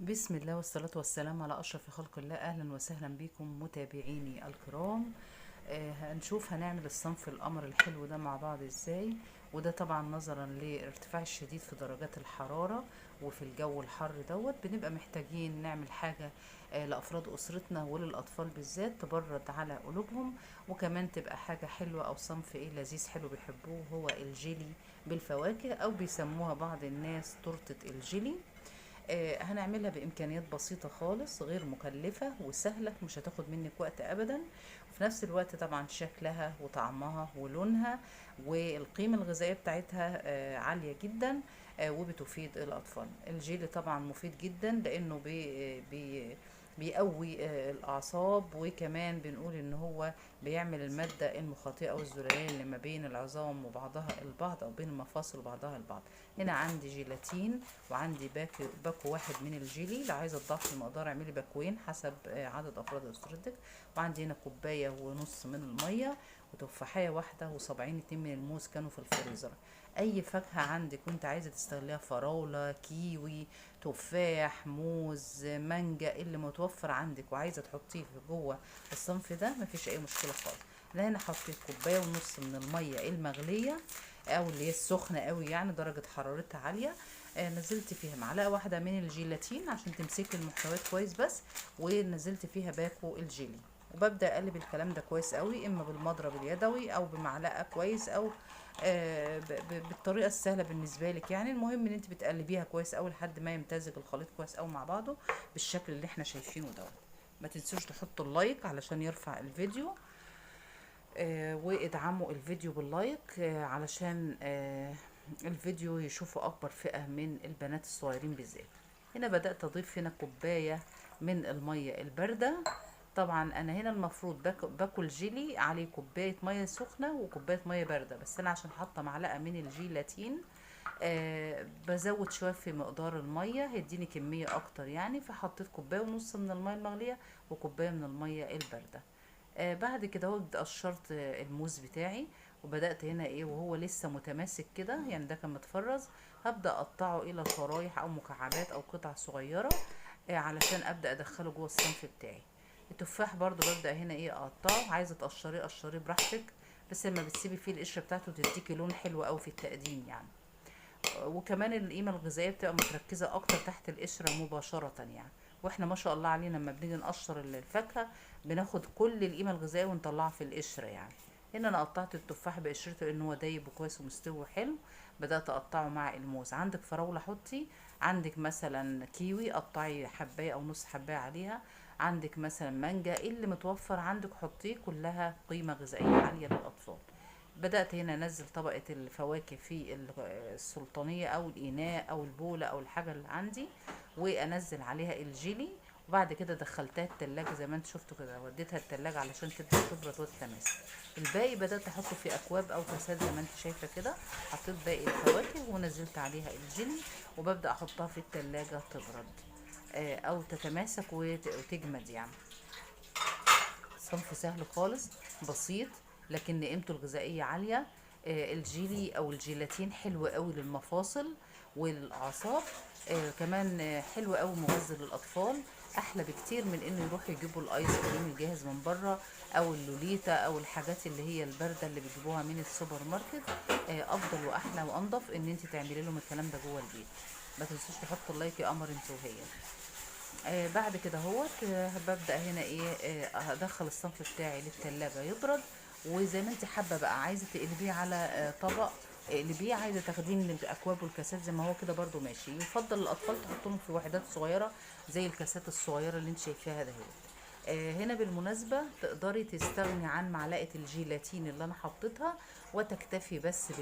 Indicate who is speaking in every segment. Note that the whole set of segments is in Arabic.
Speaker 1: بسم الله والصلاة والسلام على أشرف خلق الله. أهلا وسهلا بكم متابعيني الكرام. هنشوف هنعمل الصنف القمر الحلو ده مع بعض ازاي. وده طبعا نظرا لارتفاع الشديد في درجات الحرارة وفي الجو الحر بنبقى محتاجين نعمل حاجة لأفراد أسرتنا وللأطفال بالذات تبرد على قلوبهم، وكمان تبقى حاجة حلوة أو صنف لذيذ حلو بيحبوه، هو الجيلي بالفواكه أو بيسموها بعض الناس تورتة الجيلي. هنعملها بإمكانيات بسيطة خالص، غير مكلفة وسهلة، مش هتاخد منك وقت أبدا. وفي نفس الوقت طبعا شكلها وطعمها ولونها والقيمة الغذائية بتاعتها عالية جدا، وبتفيد الأطفال. الجيلي طبعا مفيد جدا لأنه بيقوي الأعصاب، وكمان بنقول إن هو بيعمل المادة المخاطئة أو الزلالية اللي ما بين العظام وبعضها البعض أو بين المفاصل وبعضها البعض. هنا عندي جيلاتين، وعندي باكو واحد من الجيلي. لو عايزة تضعفي المقدار اعملي باكوين حسب عدد أفراد أسرتك. وعندي هنا كوباية ونص من المية، وتفاحية واحدة، وصبعين اتنين من الموز كانوا في الفريزر. أي فاكهة عندك وانت عايزة تستغليها، فراولة، كيوي، تفاح، موز، مانجا، اللي متوفر عندك وعايزة تحطيه في جوه الصنف ده مفيش أي مشكلة خالص. أنا هنا حطيت كوباية ونص من المية المغلية او اللي هي السخنه قوي، يعني درجه حرارتها عاليه. نزلت فيها معلقه واحده من الجيلاتين عشان تمسك المحتويات كويس بس، ونزلت فيها باكو الجيلي. وببدا اقلب الكلام ده كويس قوي، اما بالمضرب اليدوي او بمعلقه كويس، او بالطريقه السهله بالنسبه لك. يعني المهم ان انت بتقلبيها كويس قوي لحد ما يمتزج الخليط كويس قوي مع بعضه بالشكل اللي احنا شايفينه دوت. ما تنسوش تحطوا اللايك علشان يرفع الفيديو، وادعموا الفيديو باللايك علشان الفيديو يشوفه اكبر فئة من البنات الصغيرين بالذات. هنا بدأت اضيف هنا كوباية من المية الباردة. طبعا انا هنا المفروض باكل جيلي عليه كوباية مية سخنة وكوباية مية باردة، بس انا عشان حاطة معلقة من الجيلاتين بزود شوية في مقدار المية هيديني كمية اكتر يعني، فحطيت كوباية ونص من المية المغلية وكوباية من المية الباردة. بعد كده هو قشرت الموز بتاعي، وبدأت هنا وهو لسه متماسك كده، يعني ده كان متفرز. هبدأ اقطعه الى شرايح او مكعبات او قطع صغيرة، علشان ابدأ ادخله جوه الصنف بتاعي. التفاح برضو ببدأ هنا اقطعه، عايزة تقشريه قشريه براحتك، بس لما بتسيبي فيه القشرة بتاعته تديكي لون حلو قوي في التقديم يعني. وكمان القيمة الغذائية بتبقى متركزة أكتر تحت القشرة مباشرة يعني. واحنا ما شاء الله علينا لما بنيجي نقشر الفاكهة بناخد كل القيمة الغذائية ونطلعها في القشرة يعني. هنا انا قطعت التفاح بقشرته لان هو دايب وكويس ومستوي حلو. بدأت اقطعه مع الموز. عندك فراولة حطي، عندك مثلا كيوي قطعي حباية او نص حباية عليها، عندك مثلا مانجا، اللي متوفر عندك حطيه، كلها قيمة غذائية عالية للأطفال. بدأت هنا أنزل طبقة الفواكه في السلطانية أو الإناء أو البولة أو الحاجة اللي عندي، وأنزل عليها الجيلي. وبعد كده دخلتها التلاجة زي ما انت شفتوا كده، وديتها التلاجة علشان تبدأ تبرد وتتماسك. الباقي بدأت أحطه في أكواب أو كاسات زي ما انت شايفة كده. حطيت باقي الفواكه ونزلت عليها الجيلي، وببدأ أحطها في التلاجة تبرد أو تتماسك وتجمد يعني. صنف سهل خالص، بسيط، لكن قيمته الغذائية عالية. الجيلي او الجيلاتين حلو قوي للمفاصل والاعصاب. كمان حلو قوي مغذي للاطفال، احلى بكتير من انه يروحوا يجيبوا الايس كريم الجاهز من بره، او اللوليتا، او الحاجات اللي هي البارده اللي بيجيبوها من السوبر ماركت. افضل واحلى وانضف ان انت تعملي لهم الكلام ده جوه البيت. ما تنسوش تحطوا اللايك يا قمر انت وهي. بعد كده هوت ببدأ هنا هدخل الصنف بتاعي للتلاجة يبرد. وزي ما انت حابة بقى، عايزة تقلبيه على طبق اقلبيه، عايزة تاخديه من الأكواب والكاسات زي ما هو كده برضو ماشي. يفضل الأطفال تحطهم في وحدات صغيرة زي الكاسات الصغيرة اللي انت شايفاها ده. هنا بالمناسبة تقدري تستغني عن معلقة الجيلاتين اللي انا حطيتها، وتكتفي بس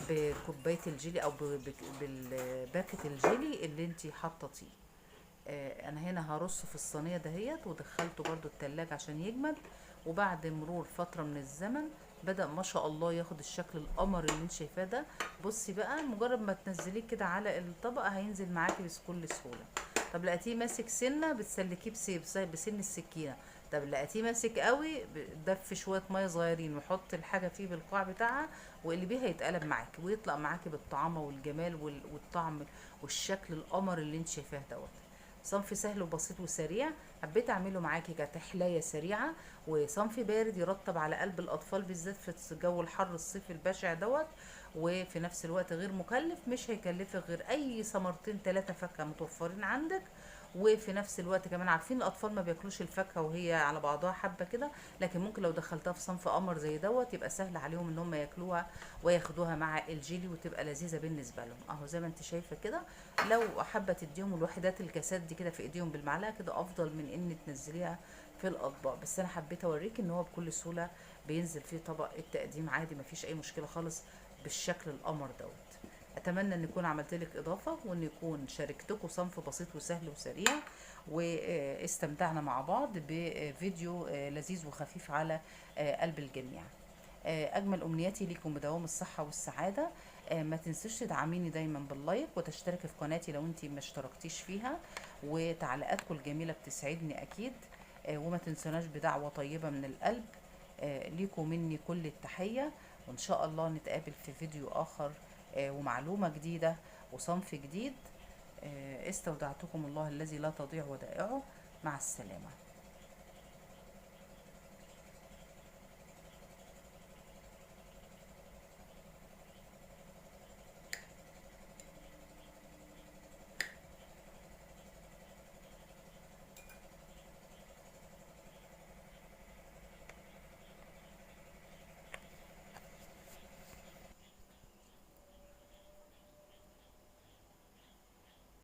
Speaker 1: بكوباية الجيلي او بالباكت الجيلي اللي انت حطتيه. انا هنا هرصه في الصينيه دهيت، ودخلته برضو التلاجة عشان يجمد. وبعد مرور فتره من الزمن بدأ ما شاء الله ياخد الشكل القمر اللي انت شايفاه ده. بصي بقى، مجرد ما تنزليه كده على الطبق هينزل معاكي بكل سهوله. طب لقيتيه ماسك سنه، بتسلكيه بسن السكينه، طب لقيتيه ماسك قوي، دف شويه ميه صغيرين وحط الحاجه فيه بالقاع بتاعها، واقلبيها هيتقلب معاكي ويطلع معاكي بالطعامه والجمال والطعم والشكل القمر اللي انت شايفاه دوت. صنف سهل وبسيط وسريع، حبيت اعمله معاكي كتحلية سريعة، وصنف بارد يرطب على قلب الاطفال بالذات في جو الحر الصيف البشع دوت. وفي نفس الوقت غير مكلف، مش هيكلفك غير اي ثمرتين ثلاثة فاكهة متوفرين عندك. وفي نفس الوقت كمان عارفين الاطفال ما بياكلوش الفاكهه وهي على بعضها حبه كده، لكن ممكن لو دخلتها في صنف قمر زي دوت يبقى سهل عليهم ان هم ياكلوها وياخدوها مع الجيلي وتبقى لذيذه بالنسبه لهم. اهو زي ما انت شايفه كده. لو حابه تديهم الوحدات الكاسات دي كده في ايديهم بالمعلقه كده افضل من ان تنزليها في الاطباق، بس انا حبيت اوريك ان هو بكل سهوله بينزل فيه طبق التقديم عادي، مفيش اي مشكله خالص بالشكل القمر دوت. اتمنى ان يكون عملت لك اضافه، وان يكون شاركتكم صنف بسيط وسهل وسريع، واستمتعنا مع بعض بفيديو لذيذ وخفيف على قلب الجميع. اجمل امنياتي ليكم بدوام الصحه والسعاده. ما تنسوش تدعميني دايما باللايك وتشتركي في قناتي لو انتي ما اشتركتيش فيها، وتعليقاتكم الجميله بتسعدني اكيد. وما تنسوناش بدعوه طيبه من القلب. ليكم مني كل التحيه، وان شاء الله نتقابل في فيديو اخر ومعلومه جديده وصنف جديد. استودعتكم الله الذي لا تضيع ودائعه. مع السلامه.